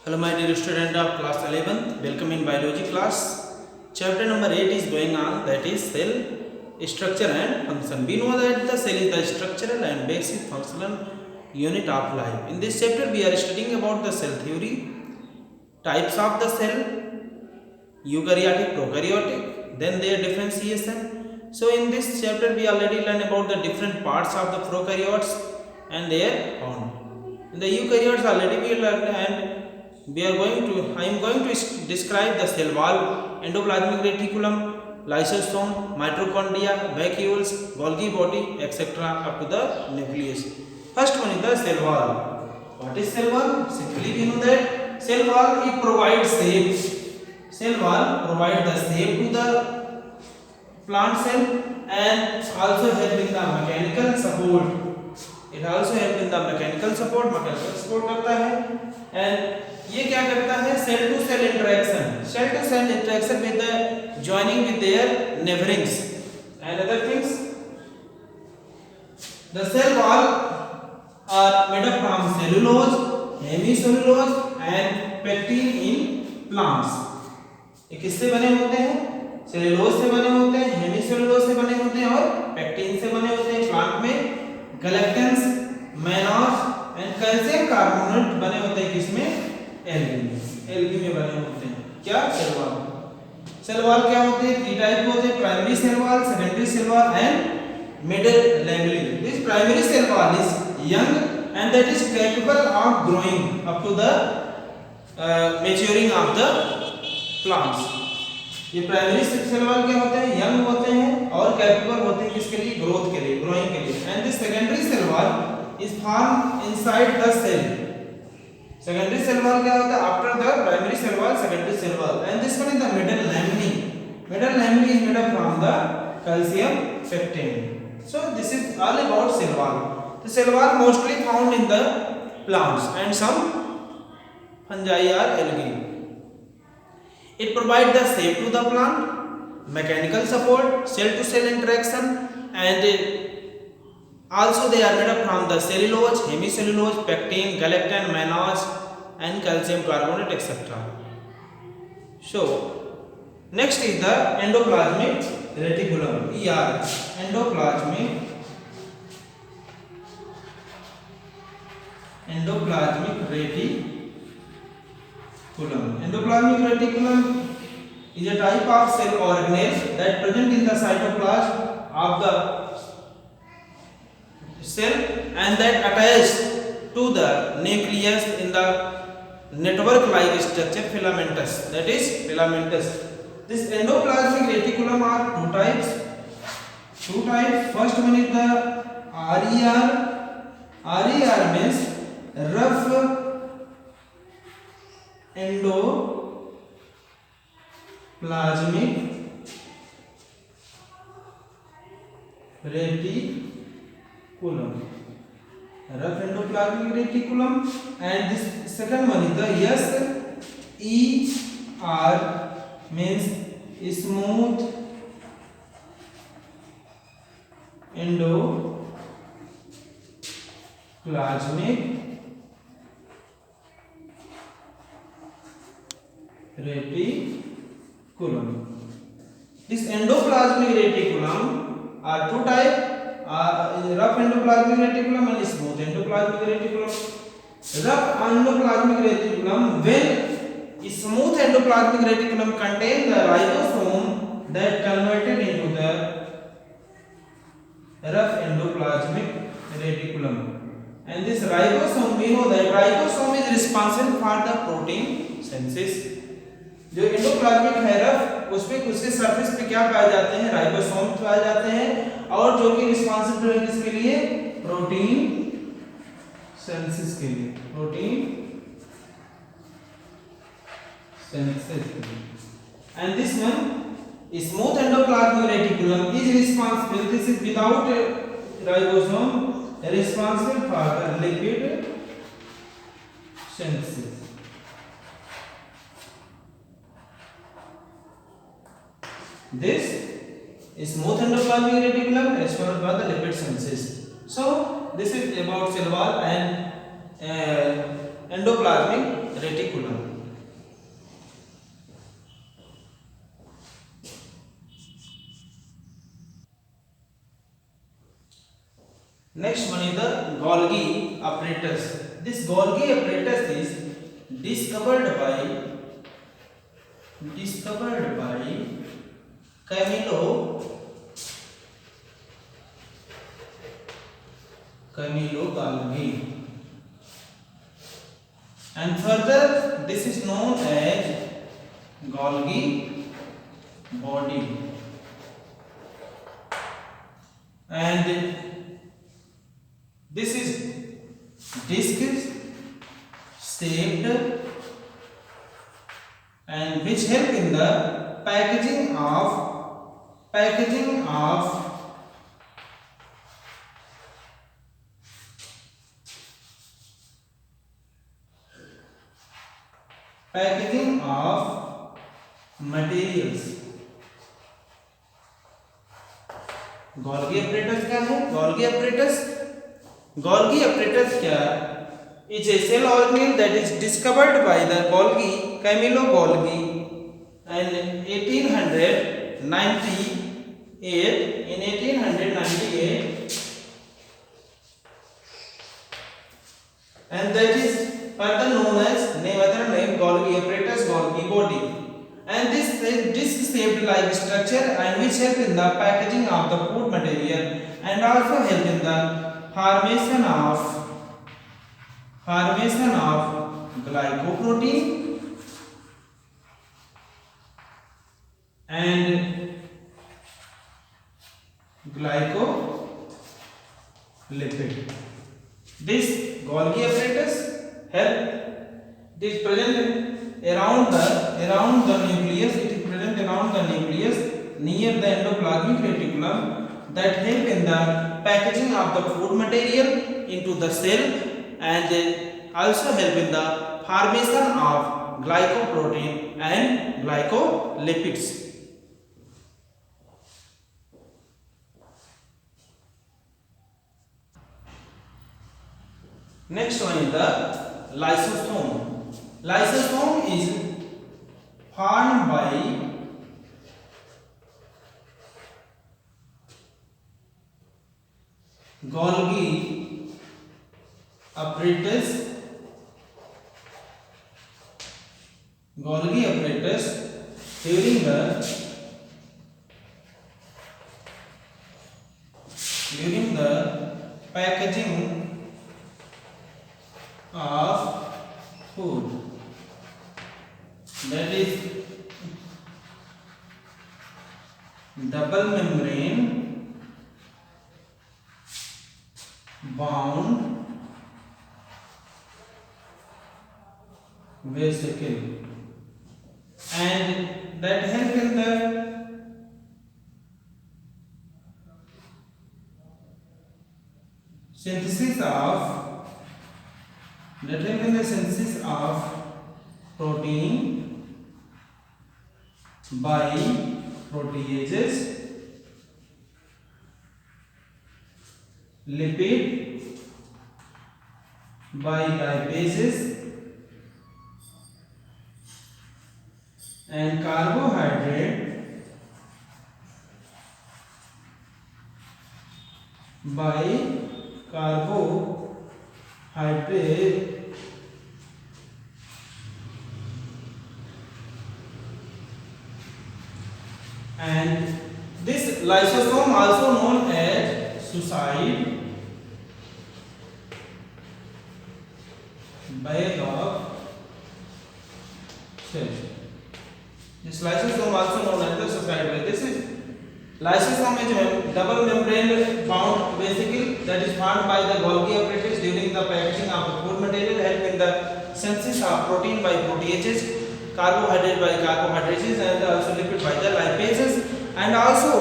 Hello my dear student of class 11th, welcome in biology class. Chapter number 8 is going on, that is cell structure and function. We know that the cell is the structural and basic functional unit of life. In this chapter we are studying about the cell theory, types of the cell, eukaryotic, prokaryotic, then their differentiation. So in this chapter we already learned about the different parts of the prokaryotes and their found. In the eukaryotes already we learned, and I am going to describe the cell wall, endoplasmic reticulum, lysosome, mitochondria, vacuoles, Golgi body, etc. up to the nucleus. First one is the cell wall. What is cell wall? Simply we know that cell wall it provides shape. Cell wall provides the shape to the plant cell and also help in the mechanical support. It also help in the mechanical support करता है. And ये क्या करता है? Cell to cell interaction with the joining with their neighborings and other things. The cell wall are made up from cellulose, hemicellulose and pectin in plants. ये किससे बने होते हैं? सेलुलोज से बने होते हैं, हेमिसेलुलोज से बने होते हैं और पेक्टिन से बने होते हैं. प्लांट में गैलेक्टेंस, मैनोस एंड कैल्शियम कार्बोनेट बने होते हैं. किसमें? एल्गी में बने होते हैं. क्या? Cell wall. सेल वॉल क्या होते हैं? थ्री टाइप होते हैं: primary cell wall, secondary cell wall and middle lamella. This primary cell wall is young and that is capable of growing up to the maturing of the plants. ये primary cell wall क्या होते हैं? Young होते हैं और capable होते हैं किसके लिए? ग्रोथ के लिए, ग्रोइंग के लिए. And this secondary cell wall is form inside the cell. Secondary cell wall क्या होता है? After the primary cell wall, secondary cell wall. And this one is the middle lamella. Middle lamella is made up from the calcium pectin. So this is all about cell wall. The cell wall mostly found in the plants and some fungi or algae. It provides the shape to the plant, mechanical support, cell to cell interaction, and also they are made up from the cellulose, hemicellulose, pectin, galactan, mannose and calcium carbonate, etc. So next is the endoplasmic reticulum, ER. endoplasmic reticulum. Endoplasmic reticulum is a type of cell organelle that present in the cytoplasm of the cell and that attach to the nucleus in the network-like structure filamentous. That is filamentous. This endoplasmic reticulum are two types. First one is the RER. RER means rough endoplasmic reticulum. Rough endoplasmic reticulum. And this second one is the SER means smooth endoplasmic reticulum. This endoplasmic reticulum are two types: rough endoplasmic reticulum and smooth endoplasmic reticulum. Rough endoplasmic reticulum, when smooth endoplasmic reticulum contain the ribosome that converted into the rough endoplasmic reticulum. And this ribosome, we know that ribosome is responsible for the protein synthesis. जो endoplasmic है rough, उसपे उसके surface पे क्या पाए जाते हैं? Ribosome पाए जाते हैं और जो कि रिस्पांसिबल है किसके लिए? प्रोटीन सिंथेसिस के लिए. Protein synthesis. And this one smooth endoplasmic reticulum is responsible, this is without ribosome, responsible for the lipid synthesis. This smooth endoplasmic reticulum responsible for the lipid synthesis. So this is about cell wall and endoplasmic reticulum. Next one is the Golgi apparatus. This Golgi apparatus is discovered by Camillo Golgi, and further this is known as Golgi body, and this is disc shaped and which help in the packaging of materials. Golgi apparatus क्या है? Golgi apparatus क्या is a cell organelle that is discovered by the Camillo Golgi in 1898, and that is further known as Golgi apparatus, Golgi body. And this disc shaped like structure and which help in the packaging of the food material and also help in the formation of glycoprotein and glycolipid. This Golgi apparatus help. It is present around the nucleus. It is present around the nucleus near the endoplasmic reticulum that help in the packaging of the food material into the cell and also help in the formation of glycoprotein and glycolipids. Next one is the lysosome. Lysosome is formed by Golgi apparatus during the packaging of food. That is double membrane bound vesicle, and that help in the synthesis of protein by proteases, lipid by lipases, and carbohydrate by carbohydrate and this lysosome also known as suicide bag of cells. This lysosome also known as the suicide bag. This is lysosome is double membrane bound vesicle that is formed by the Golgi apparatus during the packaging of the food material, help in the synthesis of protein by proteases, carbohydrate by carbohydrates, and also lipid by the lipases, and also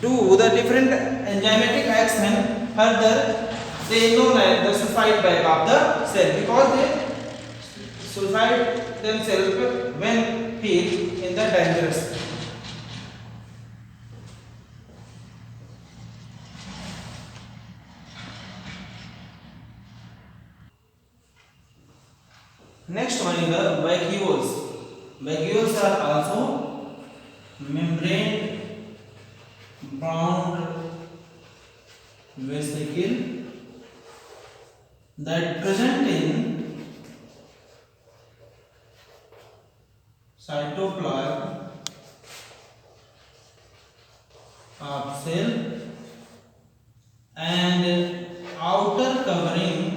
do the different enzymatic action. Further, they known as the suicide bag of the cell because they suicide themselves when feel in the dangerous. Next one is the vacuoles. Vacuoles are also membrane bound vesicle that present in cytoplasm of cell and outer covering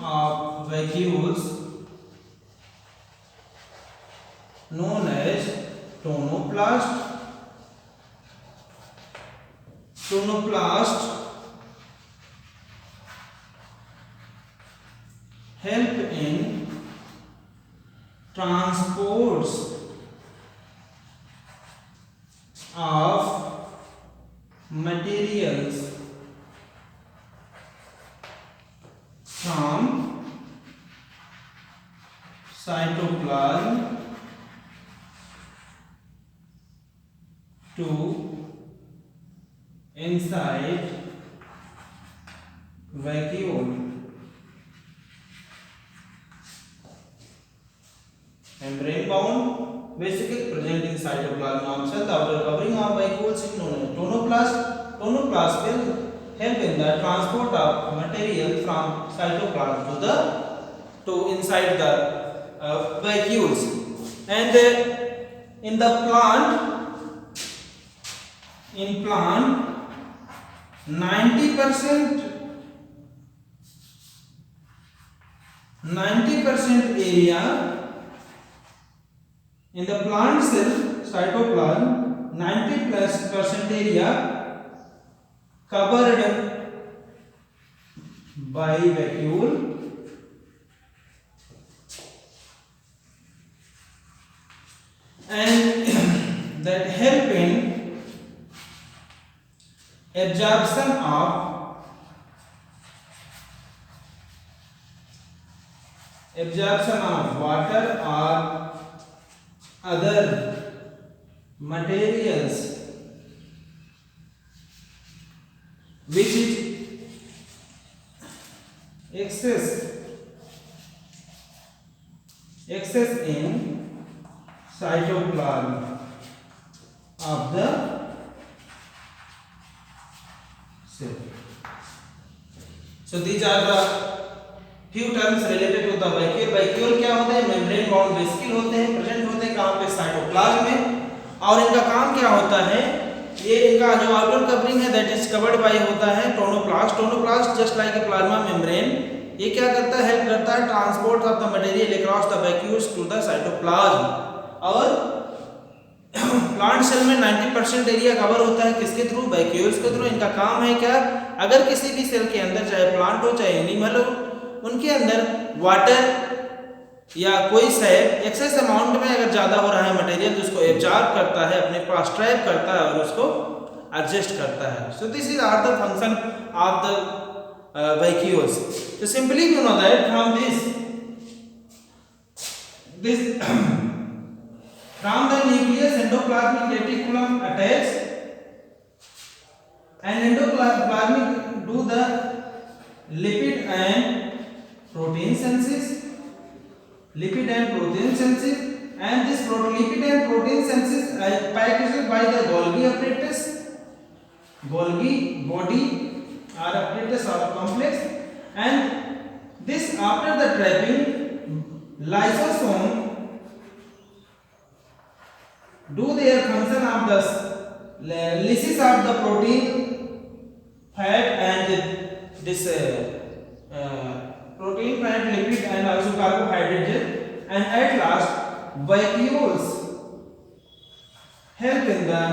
of vacuoles known as tonoplast. Tonoplast help in transports of materials from cytoplasm to inside vacuole. Membrane bound vesicle present in cytoplasm of cell. The outer covering of vacuoles is known as tonoplast. Tonoplast will help in the transport of material from cytoplasm to inside the vacuoles. And in the plant 90% area in the plant cell cytoplasm, 90% area covered by vacuole, and that help in absorption of water or other materials which is excess in cytoplasm of the cell. So these are the few terms related to the vacuole. vacuole क्या होते हैं? Membrane bound vesicle होते हैं, present होते हैं कहाँ पे? Cytoplasm में। और इनका काम क्या होता है? ये इनका जो आउटर कवरिंग है दैट इज कवर्ड बाय होता है tonoplast. Tonoplast just like a plasma membrane, ये क्या करता है? हेल्प करता है transport of the material across the vacuoles to the cytoplasm. और प्लांट सेल में 90% एरिया कवर होता है किसके थ्रू? वैक्यूल्स के थ्रू। इनका काम है क्या? अगर किसी भी सेल के अंदर, चाहे प्लांट हो चाहे एनिमल हो, उनके अंदर वाटर या कोई सैल एक्सेस अमाउंट में अगर ज़्यादा हो रहा है मटेरियल तो उसको एब्जॉर्ब करता है, अपने पास ट्रैप करता है और उसको एडजस्ट करता है। So this is are the function of the vacuoles. So simply you know that from this from the nucleus endoplasmic reticulum attached and endoplasmic do the lipid and protein synthesis, and this lipid and protein synthesis packaged by the Golgi apparatus, Golgi body or apparatus or complex, and this after the trapping lysosome do their function of the lysis of the protein, fat and this protein, fat, lipid and also carbohydrate, and at last vacuoles help in the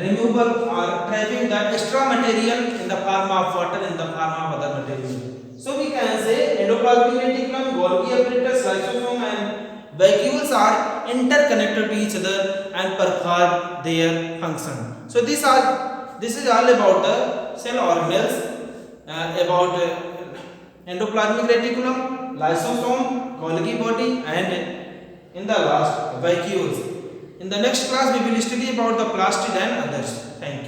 removal or trapping the extra material in the form of water, in the form of other material. So we can say endoplasmic reticulum, Golgi apparatus, lysosome and vacuoles are interconnected to each other and perform their function. So this is all about the cell organelles, about endoplasmic reticulum, lysosome, Golgi body, and in the last vacuoles. In the next class we will study about the plastid and others. Thank you.